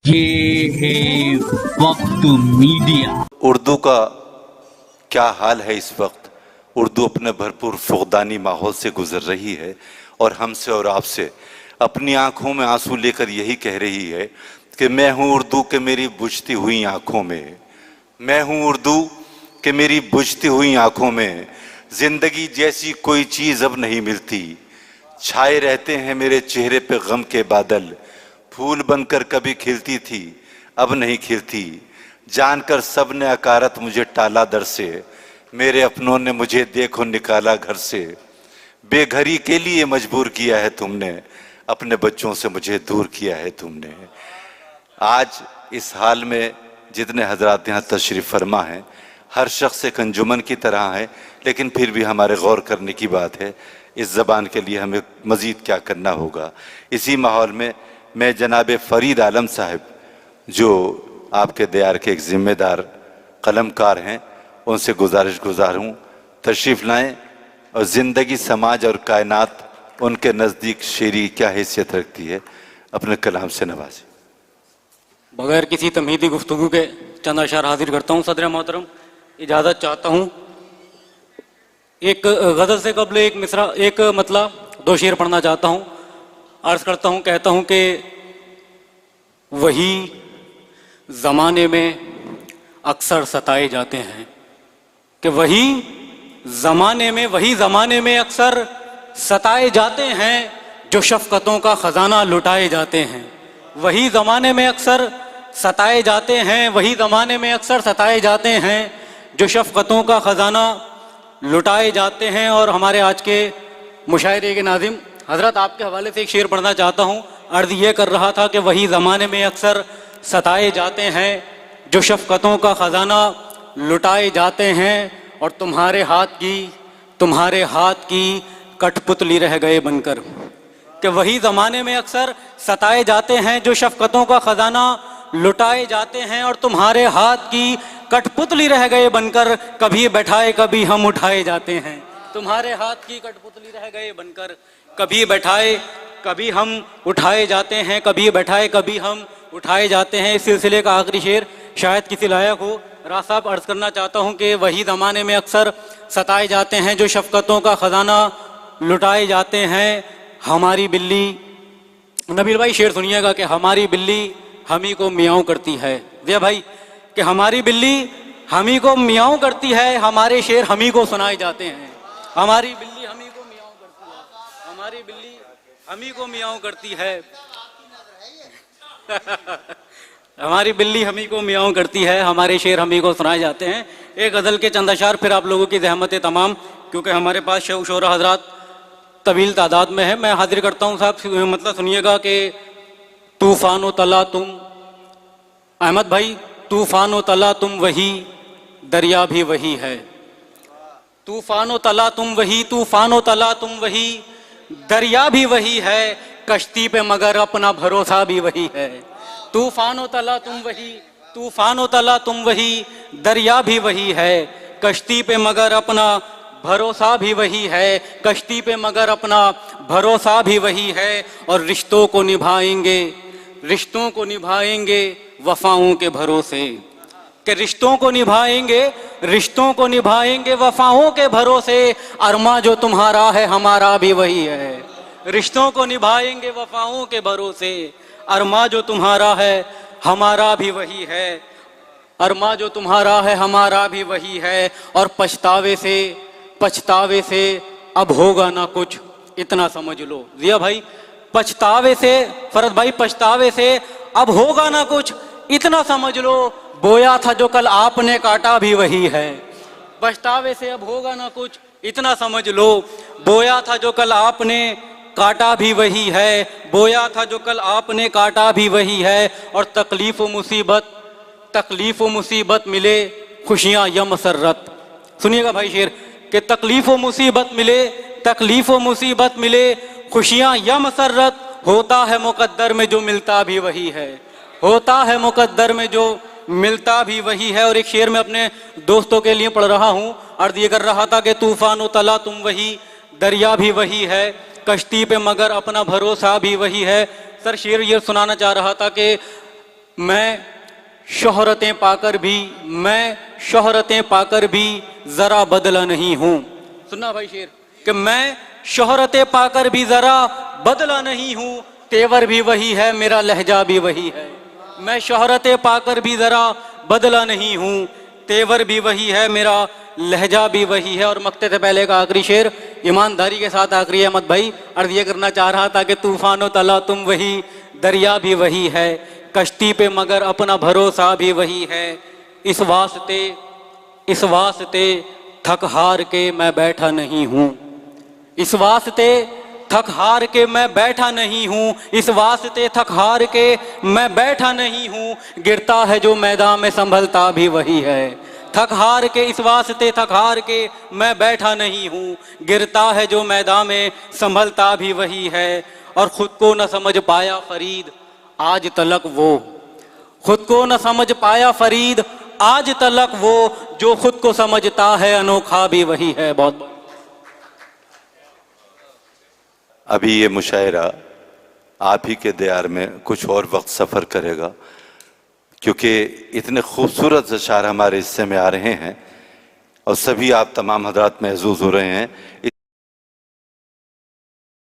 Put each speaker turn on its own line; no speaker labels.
ये है वक्त मीडिया।
उर्दू का क्या हाल है इस वक्त। उर्दू अपने भरपूर फुकदानी माहौल से गुजर रही है और हमसे और आपसे अपनी आंखों में आंसू लेकर यही कह रही है कि मैं हूं उर्दू के मेरी बुझती हुई आंखों में, मैं हूं उर्दू के मेरी बुझती हुई आंखों में। जिंदगी जैसी कोई चीज अब नहीं मिलती, छाए रहते हैं मेरे चेहरे पे गम के बादल। फूल बनकर कभी खिलती थी अब नहीं खिलती, जानकर सब ने अकारत मुझे टाला दर से। मेरे अपनों ने मुझे देखो निकाला घर से, बेघरी के लिए मजबूर किया है तुमने, अपने बच्चों से मुझे दूर किया है तुमने। आज इस हाल में जितने हजरात यहाँ तशरीफ़ फरमा हैं, हर शख्स एक अंजुमन की तरह है, लेकिन फिर भी हमारे गौर करने की बात है इस ज़बान के लिए हमें मज़ीद क्या करना होगा। इसी माहौल में मैं जनाब फरीद आलम साहब, जो आपके दयार के एक ज़िम्मेदार कलमकार हैं, उनसे गुजारिश हूँ तशरीफ़ लाएँ और ज़िंदगी, समाज और कायनात उनके नज़दीक शेरी क्या हैसियत रखती है, अपने कलाम से नवाजें।
बगैर किसी तमहीदी गुफ्तगू के चंद अशार हाजिर करता हूँ। सदर मोहतरम इजाज़त चाहता हूँ। एक गज़ल से कबल एक मिसरा, एक मतला, दो शेर पढ़ना चाहता हूँ। अर्ज़ करता हूँ, कहता हूँ कि वही ज़माने में अक्सर सताए जाते हैं, कि वही ज़माने में अक्सर सताए जाते हैं जो शफ़क़तों का ख़जाना लुटाए जाते हैं। वही ज़माने में अक्सर सताए जाते हैं, वही ज़माने में अक्सर सताए जाते हैं जो शफ़क़तों का ख़जाना लुटाए जाते हैं। और हमारे आज के मुशायरे के नाज़िम हज़रत, आपके हवाले से एक शेर पढ़ना चाहता हूँ। अर्ज़ ये कर रहा था कि वही ज़माने में अक्सर सताए जाते हैं जो शफ़क़तों का ख़जाना लुटाए जाते हैं, और तुम्हारे हाथ की कठपुतली रह गए बनकर। कि वही ज़माने में अक्सर सताए जाते हैं जो शफ़क़तों का ख़जाना लुटाए जाते हैं, और तुम्हारे हाथ की कठपुतली रह गए बनकर। कभी बैठाए कभी हम उठाए जाते हैं, तुम्हारे हाथ की कठपुतली रह गए बनकर। कभी बैठाए कभी हम उठाए जाते हैं, कभी बैठाए कभी हम उठाए जाते हैं। इस सिलसिले का आखिरी शेर शायद किसी लायक हो। राज साहब, अर्ज़ करना चाहता हूँ कि वही ज़माने में अक्सर सताए जाते हैं जो शफ़क़तों का ख़जाना लुटाए जाते हैं। हमारी बिल्ली, नबील भाई शेर सुनिएगा, कि हमारी बिल्ली हमी को मियाऊं करती है। दिया भाई, कि हमारी बिल्ली हमी को मियाऊं करती है। हमारे शेर हमी को सुनाए जाते हैं। हमारी बिल्ली हमी को मियाऊं करती है, हमारी बिल्ली हमी को मियाऊं करती है। हमारी बिल्ली हमी को मियाऊं करती है, हमारे शेर हमी को सुनाए जाते हैं। एक गज़ल के चंद अशार, फिर आप लोगों की ज़हमत तमाम, क्योंकि हमारे पास शोरा हजरात तवील तादाद में है। मैं हाजिर करता हूँ साहब, मतलब सुनिएगा कि तूफ़ानो तला तुम, अहमद भाई, तूफ़ानो तला तुम वही, दरिया भी वही है। तूफ़ानो तला तुम वही, तूफ़ानो तला तुम वही, दरिया भी वही है, कश्ती पे मगर अपना भरोसा भी वही है। तूफ़ानो तला तुम वही, तूफ़ानो तला तुम वही, दरिया भी वही है, कश्ती पे मगर अपना भरोसा भी वही है, कश्ती पे मगर अपना भरोसा भी वही है। और रिश्तों को निभाएंगे वफ़ाओं के भरोसे, कि रिश्तों को निभाएंगे वफ़ाओं के भरोसे। अरमा जो तुम्हारा है हमारा भी वही है, रिश्तों को निभाएंगे वफ़ाओं के भरोसे। अरमा जो तुम्हारा है हमारा भी वही है, अरमा जो तुम्हारा है हमारा भी वही है। और पछतावे से अब होगा ना कुछ, इतना समझ लो। जिया भाई, पछतावे से, फरद भाई, पछतावे से अब होगा ना कुछ, इतना समझ लो। बोया था जो कल आपने काटा भी वही है। पछतावे से अब होगा ना कुछ, इतना समझ लो। बोया था जो कल आपने काटा भी वही है, बोया था जो कल आपने काटा भी वही है। और तकलीफ व मुसीबत मिले, खुशियाँ या मसरत। सुनिएगा भाई शेर, कि तकलीफ व मुसीबत मिले, खुशियाँ या मसरत। होता है मुकद्दर में जो मिलता भी वही है, होता है मुकद्दर में जो मिलता भी वही है। और एक शेर में अपने दोस्तों के लिए पढ़ रहा हूँ। अर्ज़ ये कर रहा था कि तूफ़ानो तला तुम वही, दरिया भी वही है, कश्ती पे मगर अपना भरोसा भी वही है। सर शेर ये सुनाना चाह रहा था कि मैं शोहरतें पाकर भी जरा बदला नहीं हूं। सुनना भाई शेर कि मैं शोहरतें पाकर भी जरा बदला नहीं हूं, तेवर भी वही है मेरा लहजा भी वही है। मैं शोहरतें पाकर भी जरा बदला नहीं हूं, तेवर भी वही है मेरा लहजा भी वही है। और मक्ते से पहले का आखिरी शेर ईमानदारी के साथ आखिरी अहमद भाई अर्ज ये करना चाह रहा था कि तूफानो तला तुम वही, दरिया भी वही है, कश्ती पे मगर अपना भरोसा भी वही है। इस वास्ते थक हार के मैं बैठा नहीं हूं, इस वास्ते थक हार के मैं बैठा नहीं हूं, इस वास्ते थक हार के मैं बैठा नहीं हूं। गिरता है जो मैदान में संभलता भी वही है। थक हार के इस वास्ते थक हार के मैं बैठा नहीं हूं, गिरता है जो मैदान में संभलता भी वही है। और खुद को न समझ पाया फरीद आज तलक वो, खुद को न समझ पाया फरीद आज तलक वो, जो खुद को समझता है अनोखा भी वही है। बहुत
अभी ये मुशायरा आप ही के दयार में कुछ और वक्त सफ़र करेगा, क्योंकि इतने खूबसूरत अशार हमारे हिस्से में आ रहे हैं और सभी आप तमाम हजरात महसूस हो रहे हैं।